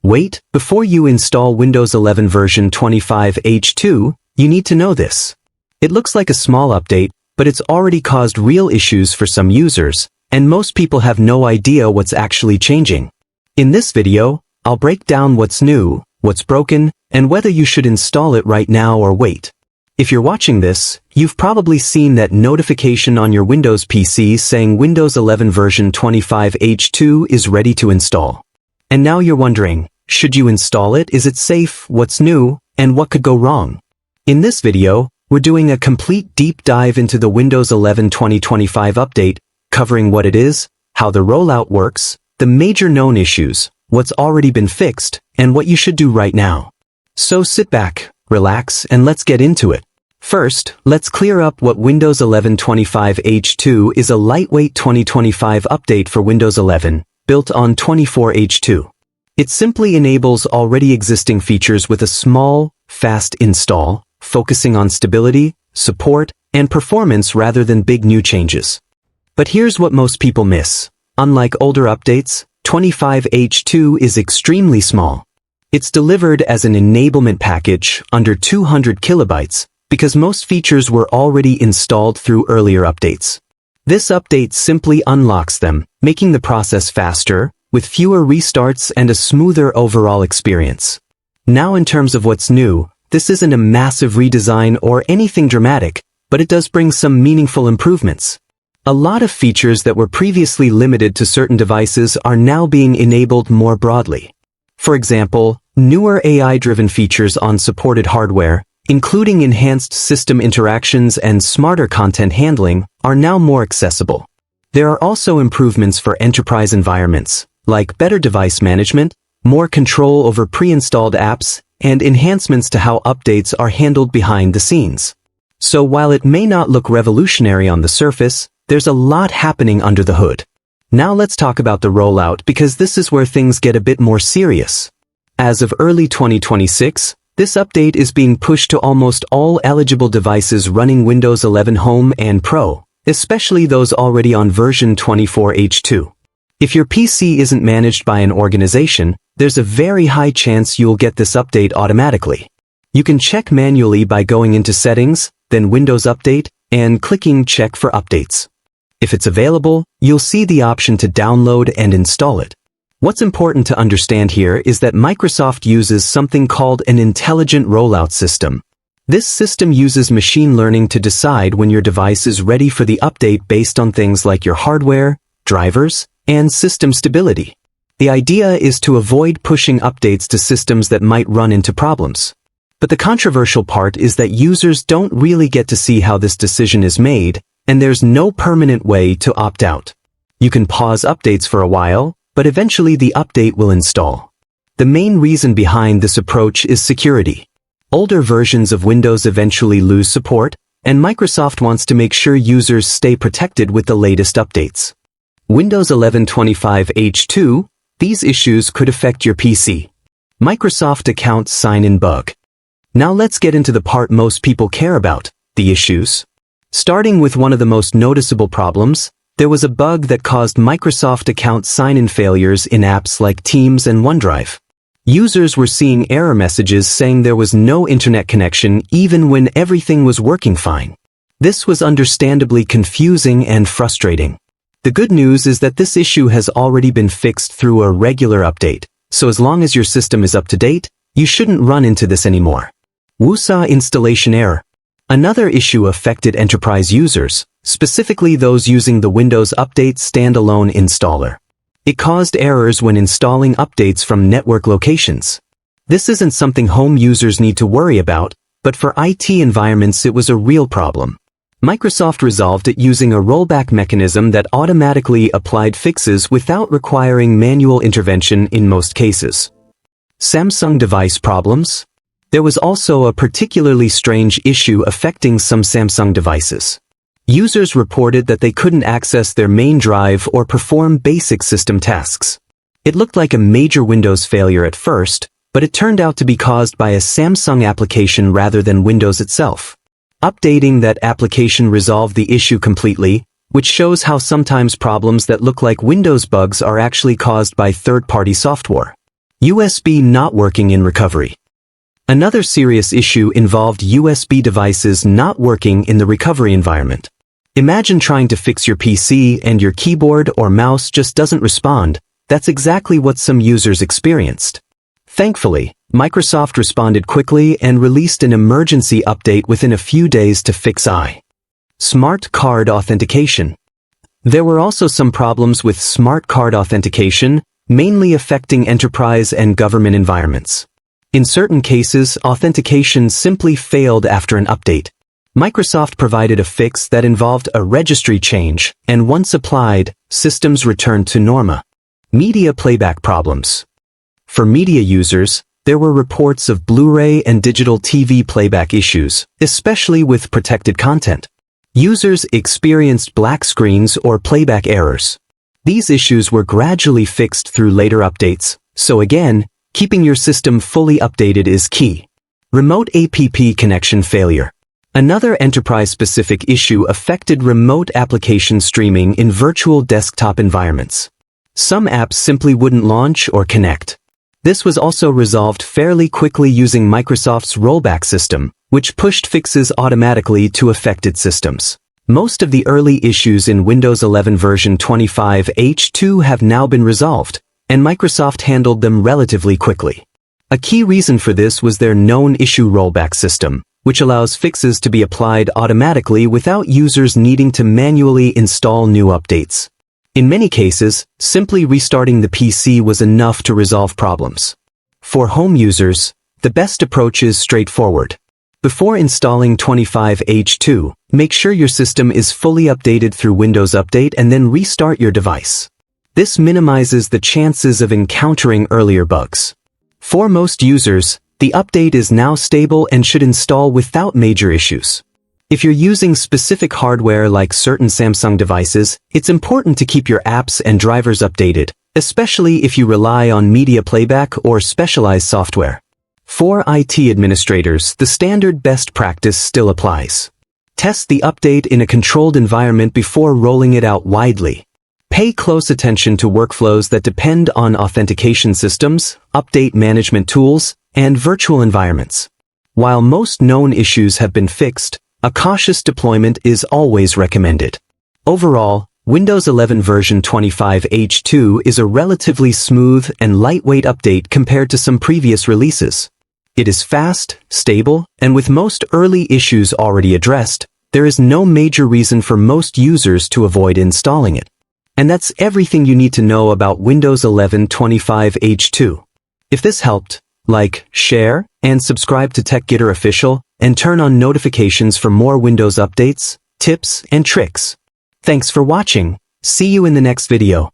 Wait, before you install Windows 11 version 25H2, you need to know this. It looks like a small update, but it's already caused real issues for some users, and most people have no idea what's actually changing. In this video, I'll break down what's new, what's broken, and whether you should install it right now or wait. If you're watching this, you've probably seen that notification on your Windows PC saying Windows 11 version 25H2 is ready to install. And now you're wondering, should you install it? Is it safe? What's new? And what could go wrong? In this video, we're doing a complete deep dive into the Windows 11 2025 update, covering what it is, how the rollout works, the major known issues, what's already been fixed, and what you should do right now. So sit back, relax, and let's get into it. First, let's clear up what Windows 11 25H2 is. A lightweight 2025 update for Windows 11, built on 24H2. It simply enables already existing features with a small, fast install, focusing on stability, support, and performance rather than big new changes. But here's what most people miss. Unlike older updates, 25H2 is extremely small. It's delivered as an enablement package under 200 kilobytes because most features were already installed through earlier updates. This update simply unlocks them, making the process faster, with fewer restarts and a smoother overall experience. Now in terms of what's new, this isn't a massive redesign or anything dramatic, but it does bring some meaningful improvements. A lot of features that were previously limited to certain devices are now being enabled more broadly. For example, newer AI-driven features on supported hardware, including enhanced system interactions and smarter content handling, are now more accessible. There are also improvements for enterprise environments, like better device management, more control over pre-installed apps, and enhancements to how updates are handled behind the scenes. So while it may not look revolutionary on the surface, there's a lot happening under the hood. Now let's talk about the rollout because this is where things get a bit more serious. As of early 2026, this update is being pushed to almost all eligible devices running Windows 11 Home and Pro, especially those already on version 24H2. If your PC isn't managed by an organization, there's a very high chance you'll get this update automatically. You can check manually by going into Settings, then Windows Update, and clicking Check for Updates. If it's available, you'll see the option to download and install it. What's important to understand here is that Microsoft uses something called an intelligent rollout system. This system uses machine learning to decide when your device is ready for the update based on things like your hardware, drivers, and system stability. The idea is to avoid pushing updates to systems that might run into problems. But the controversial part is that users don't really get to see how this decision is made, and there's no permanent way to opt out. You can pause updates for a while, but eventually the update will install. The main reason behind this approach is security. Older versions of Windows eventually lose support, and Microsoft wants to make sure users stay protected with the latest updates. Windows 11 25H2, these issues could affect your PC. Microsoft account sign-in bug. Now let's get into the part most people care about, the issues. Starting with one of the most noticeable problems, there was a bug that caused Microsoft account sign-in failures in apps like Teams and OneDrive. Users were seeing error messages saying there was no internet connection even when everything was working fine. This was understandably confusing and frustrating. The good news is that this issue has already been fixed through a regular update, so as long as your system is up to date, you shouldn't run into this anymore. WUSA installation error. Another issue affected enterprise users, specifically those using the Windows Update standalone installer. It caused errors when installing updates from network locations. This isn't something home users need to worry about, but for IT environments it was a real problem. Microsoft resolved it using a rollback mechanism that automatically applied fixes without requiring manual intervention in most cases. Samsung device problems. There was also a particularly strange issue affecting some Samsung devices. Users reported that they couldn't access their main drive or perform basic system tasks. It looked like a major Windows failure at first, but it turned out to be caused by a Samsung application rather than Windows itself. Updating that application resolved the issue completely, which shows how sometimes problems that look like Windows bugs are actually caused by third-party software. USB not working in recovery. Another serious issue involved USB devices not working in the recovery environment. Imagine trying to fix your PC and your keyboard or mouse just doesn't respond. That's exactly what some users experienced. Thankfully, Microsoft responded quickly and released an emergency update within a few days to fix Smart Card Authentication. There were also some problems with Smart Card Authentication, mainly affecting enterprise and government environments. In certain cases, authentication simply failed after an update. Microsoft provided a fix that involved a registry change, and once applied, systems returned to normal. Media playback problems. For media users, there were reports of Blu-ray and digital TV playback issues, especially with protected content. Users experienced black screens or playback errors. These issues were gradually fixed through later updates, so again, keeping your system fully updated is key. Remote app connection failure. Another enterprise-specific issue affected remote application streaming in virtual desktop environments. Some apps simply wouldn't launch or connect. This was also resolved fairly quickly using Microsoft's rollback system, which pushed fixes automatically to affected systems. Most of the early issues in Windows 11 version 25H2 have now been resolved, and Microsoft handled them relatively quickly. A key reason for this was their known issue rollback system, which allows fixes to be applied automatically without users needing to manually install new updates. In many cases, simply restarting the PC was enough to resolve problems. For home users, the best approach is straightforward. Before installing 25H2, make sure your system is fully updated through Windows Update and then restart your device. This minimizes the chances of encountering earlier bugs. For most users, the update is now stable and should install without major issues. If you're using specific hardware like certain Samsung devices, it's important to keep your apps and drivers updated, especially if you rely on media playback or specialized software. For IT administrators, the standard best practice still applies. Test the update in a controlled environment before rolling it out widely. Pay close attention to workflows that depend on authentication systems, update management tools, and virtual environments. While most known issues have been fixed, a cautious deployment is always recommended. Overall, Windows 11 version 25H2 is a relatively smooth and lightweight update compared to some previous releases. It is fast, stable, and with most early issues already addressed, there is no major reason for most users to avoid installing it. And that's everything you need to know about Windows 11 25H2. If this helped, like, share, and subscribe to TechGetter Official, and turn on notifications for more Windows updates, tips, and tricks. Thanks for watching. See you in the next video.